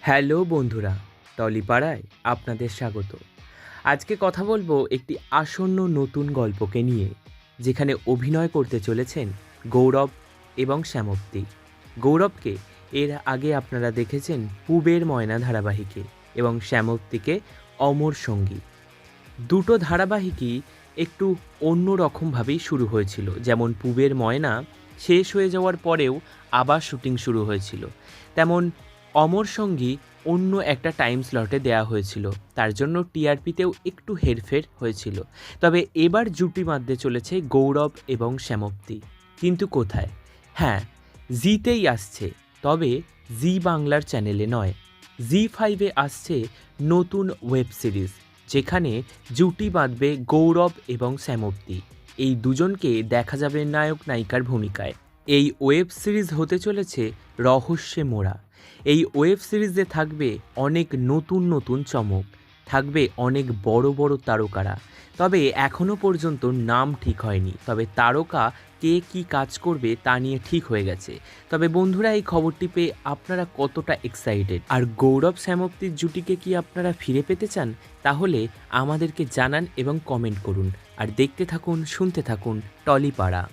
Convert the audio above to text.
Hello বন্ধুরা, টলিপাড়ায় আপনাদের স্বাগত। আজকে কথা বলবো একটি আসন্ন নতুন গল্পকে নিয়ে, যেখানে অভিনয় করতে চলেছেন গৌরব এবং শ্যামপ্তি। গৌরবকে এর আগে আপনারা দেখেছেন পুবের ময়না ধারাবাহিকে এবং শ্যামপ্তিকে অমর সঙ্গী। দুটো ধারাবাহিকই একটু অন্য রকমভাবেই শুরু হয়েছিল। যেমন পুবের ময়না শেষ হয়ে যাওয়ার পরেও আবার শুটিং শুরু হয়েছিল, তেমন অমর সঙ্গী অন্য একটা টাইম স্লটে দেয়া হয়েছিল, তার জন্য টিআরপিতেও একটু হেরফের হয়েছিল। তবে এবার জুটি বাঁধতে চলেছে গৌরব এবং শ্যামপ্তি, কিন্তু কোথায়? হ্যাঁ, জিতেই আসছে, তবে জি বাংলার চ্যানেলে নয়, জি5-এ আসছে নতুন ওয়েব সিরিজ, যেখানে জুটি বাঁধবে গৌরব এবং শ্যামপ্তি। এই দুজনকে দেখা যাবে নায়ক নায়িকার ভূমিকায়। এই ওয়েব সিরিজ হতে চলেছে রহস্যে মোড়া। এই ওয়েব সিরিজে থাকবে অনেক নতুন নতুন চমক, থাকবে অনেক বড় বড় তারকারা। তবে এখনও পর্যন্ত নাম ঠিক হয়নি, তবে তারকা কে কী কাজ করবে তা নিয়ে ঠিক হয়ে গেছে। তবে বন্ধুরা, এই খবরটি পেয়ে আপনারা কতটা এক্সাইটেড, আর গৌরব শ্যামপ্তির জুটিকে কি আপনারা ফিরে পেতে চান? তাহলে আমাদেরকে জানান এবং কমেন্ট করুন, আর দেখতে থাকুন, শুনতে থাকুন টলিপাড়া।